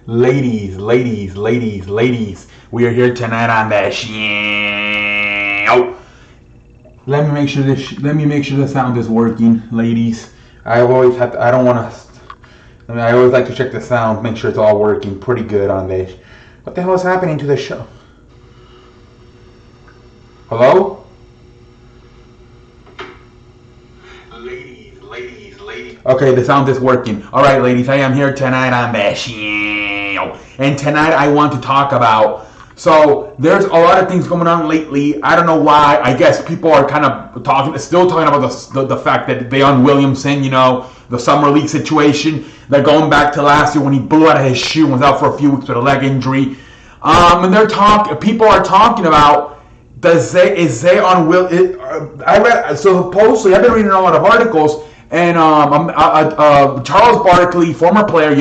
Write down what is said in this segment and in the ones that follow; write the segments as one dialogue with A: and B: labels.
A: Ladies, we are here tonight on the show. Let me make sure the sound is working, ladies. I always have to, I don't want to. I always like to check the sound, make sure it's all working pretty good on this. What the hell is happening to the show? Hello? Ladies. Okay, the sound is working. All right, ladies, I am here tonight on the show. And tonight I want to talk about, so there's a lot of things going on lately. I don't know why. I guess people are kind of still talking about the fact that Zion Williamson, the summer league situation. They're going back to last year when he blew out of his shoe and was out for a few weeks with a leg injury. And people are talking about, Zion Will? Supposedly I've been reading a lot of articles, and Charles Barkley, former player, a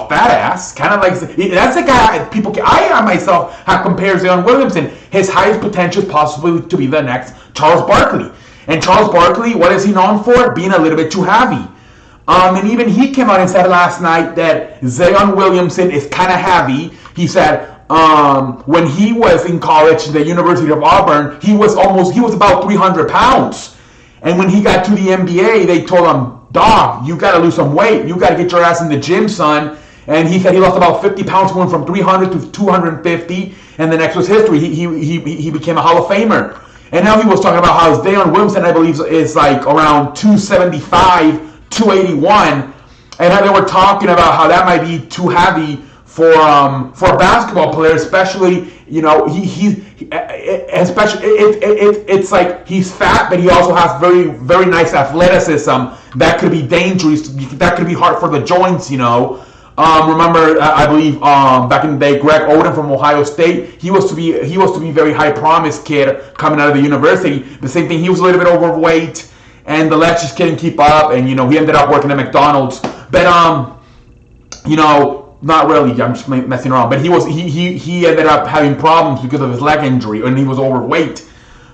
A: fat ass, kind of like that's the guy I myself have compared Zion Williamson. His highest potential is possibly to be the next Charles Barkley. And Charles Barkley, what is he known for? Being a little bit too heavy. And even he came out and said last night that Zion Williamson is kind of heavy. He said when he was in college at the University of Auburn, he was about 300 pounds. And when he got to the NBA, they told him, dog, you got to lose some weight. You got to get your ass in the gym, son. And he said he lost about 50 pounds, going from 300 to 250. And the next was history. He became a Hall of Famer. And now he was talking about how Zion Williamson, I believe, is like around 275, 281. And how they were talking about how that might be too heavy for a basketball player, especially, it's like he's fat, but he also has very, very nice athleticism that could be dangerous. That could be hard for the joints, Remember, I believe back in the day, Greg Oden from Ohio State, he was to be very high promise kid coming out of the university. The same thing, he was a little bit overweight, and the legs just couldn't keep up, and he ended up working at McDonald's. But not really. I'm just messing around. But he ended up having problems because of his leg injury, and he was overweight.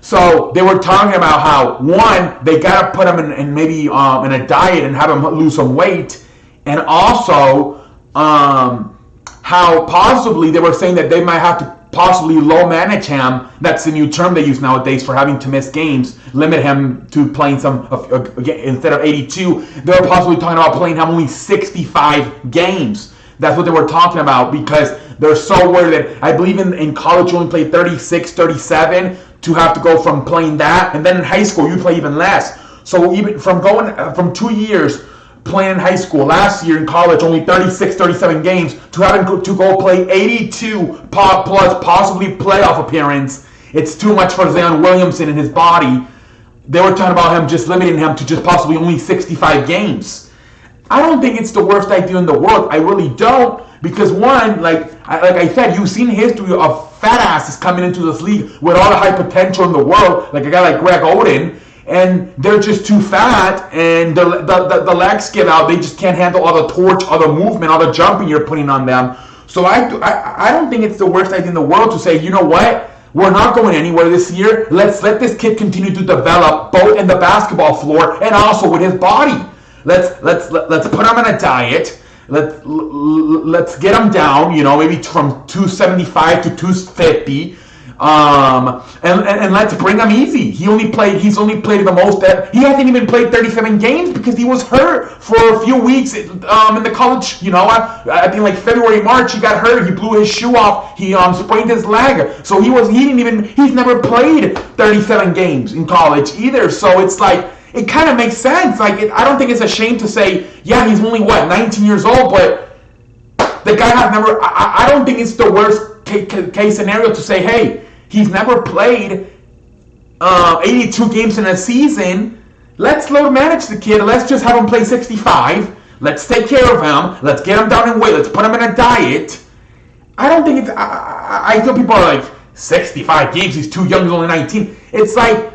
A: So they were talking about how, one, they got to put him in maybe in a diet and have him lose some weight, and also how possibly they were saying that they might have to possibly low manage him. That's the new term they use nowadays for having to miss games. Limit him to playing instead of 82. They were possibly talking about playing him only 65 games. That's what they were talking about, because they're so worried that, I believe in college you only play 36, 37 to have to go from playing that, and then in high school you play even less. So even from 2 years playing in high school, last year in college only 36, 37 games, to having to go play 82 plus possibly playoff appearance, it's too much for Zion Williamson and his body. They were talking about him just limiting him to just possibly only 65 games. I don't think it's the worst idea in the world. I really don't, because one, like I said, you've seen history of fat asses coming into this league with all the high potential in the world, like a guy like Greg Oden, and they're just too fat, and the legs give out. They just can't handle all the torch, all the movement, all the jumping you're putting on them. So I don't think it's the worst idea in the world to say, you know what? We're not going anywhere this year. Let's let this kid continue to develop both in the basketball floor and also with his body. Let's put him on a diet. Let's get him down, maybe from 275 to 250, and let's bring him easy. He's only played the most. He hasn't even played 37 games because he was hurt for a few weeks in the college. I think like February, March, he got hurt. He blew his shoe off. He sprained his leg. So he's never played 37 games in college either. So it's like, it kind of makes sense. I don't think it's a shame to say, yeah, he's only 19 years old, but the guy has never. I don't think it's the worst case scenario to say, hey, he's never played 82 games in a season. Let's low manage the kid. Let's just have him play 65. Let's take care of him. Let's get him down in weight. Let's put him in a diet. I don't think it's. I feel people are like, 65 games. He's too young. He's only 19. It's like.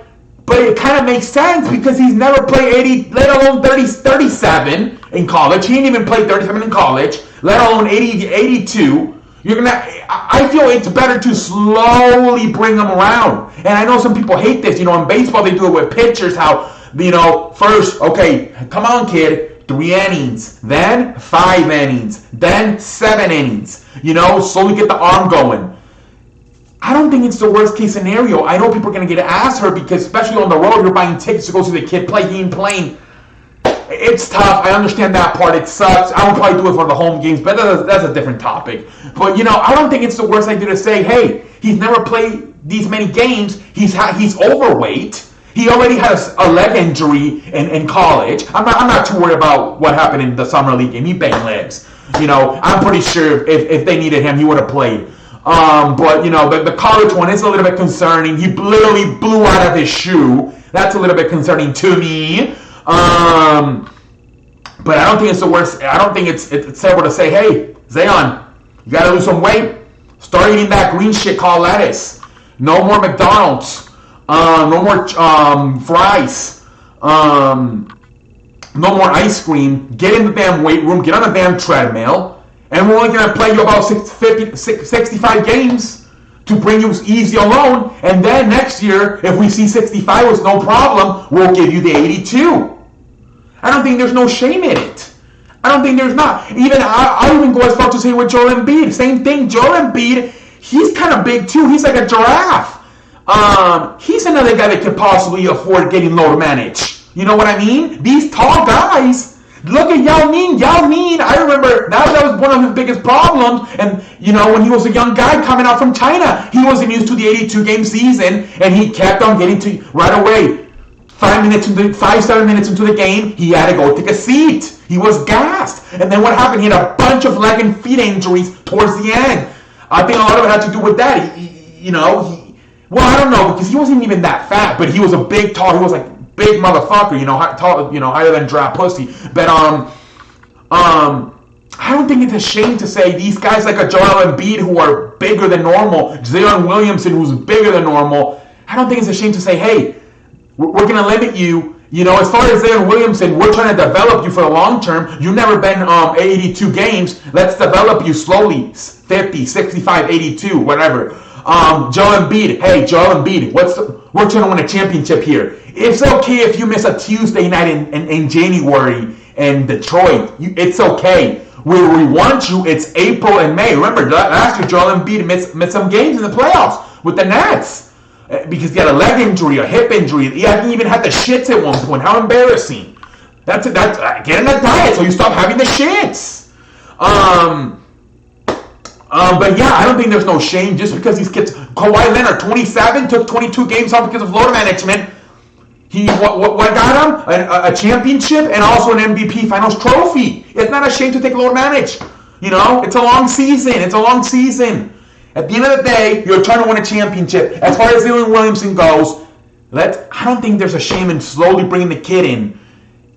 A: But it kind of makes sense because he's never played 80, let alone 37 in college. He didn't even play 37 in college, let alone 82. I feel it's better to slowly bring him around. And I know some people hate this. In baseball they do it with pitchers. How, first, okay, come on, kid, 3 innings, then 5 innings, then 7 innings. Slowly get the arm going. I don't think it's the worst case scenario. I know people are going to get ass hurt because, especially on the road, you're buying tickets to go see the kid play. He ain't playing. It's tough. I understand that part. It sucks. I would probably do it for the home games, but that's a different topic. But, I don't think it's the worst idea to say, hey, he's never played these many games. He's overweight. He already has a leg injury in college. I'm not too worried about what happened in the summer league game. He banged legs. I'm pretty sure if they needed him, he would have played. But the college one is a little bit concerning. He literally blew out of his shoe. That's a little bit concerning to me. But I don't think it's the worst. I don't think it's terrible to say, hey, Zion, you gotta lose some weight. Start eating that green shit called lettuce. No more McDonald's. No more fries. No more ice cream. Get in the damn weight room. Get on the damn treadmill. And we're only going to play you about 65 games to bring you easy alone. And then next year, if we see 65 was no problem, we'll give you the 82. I don't think there's no shame in it. I don't think there's not. I'll even go as far to say with Joel Embiid. Same thing. Joel Embiid, he's kind of big too. He's like a giraffe. He's another guy that could possibly afford getting load managed. You know what I mean? These tall guys. Look at Yao Ming. Yao Ming, I remember that was one of his biggest problems. And, when he was a young guy coming out from China, he wasn't used to the 82-game season, and he kept on getting to right away. 7 minutes into the game, he had to go take a seat. He was gassed. And then what happened? He had a bunch of leg and feet injuries towards the end. I think a lot of it had to do with that. Well, I don't know, because he wasn't even that fat, but he was he was like big motherfucker, tall, higher than draft pussy. But I don't think it's a shame to say these guys like a Joel Embiid who are bigger than normal, Zion Williamson who's bigger than normal. I don't think it's a shame to say, hey, we're gonna limit you. As far as Zion Williamson, we're trying to develop you for the long term. You've never been 82 games. Let's develop you slowly, 50, 65, 82, whatever. Joel Embiid, we're trying to win a championship here. It's okay if you miss a Tuesday night in January in Detroit. It's okay. Where we want you, it's April and May. Remember, last year Joel Embiid missed some games in the playoffs with the Nets because he had a leg injury, a hip injury. He hadn't even had the shits at one point. How embarrassing. That's get in a diet so you stop having the shits. But yeah, I don't think there's no shame just because these kids. Kawhi Leonard, 27, took 22 games off because of load management. What got him? A championship and also an MVP Finals trophy. It's not a shame to take load manage. It's a long season. At the end of the day, you're trying to win a championship. As far as Zion Williamson goes, I don't think there's a shame in slowly bringing the kid in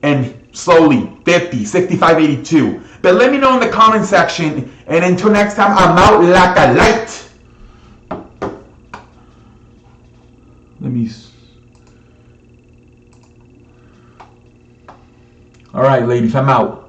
A: and slowly 50, 65, 82. But let me know in the comment section. And until next time, I'm out like a light. All right, ladies, I'm out.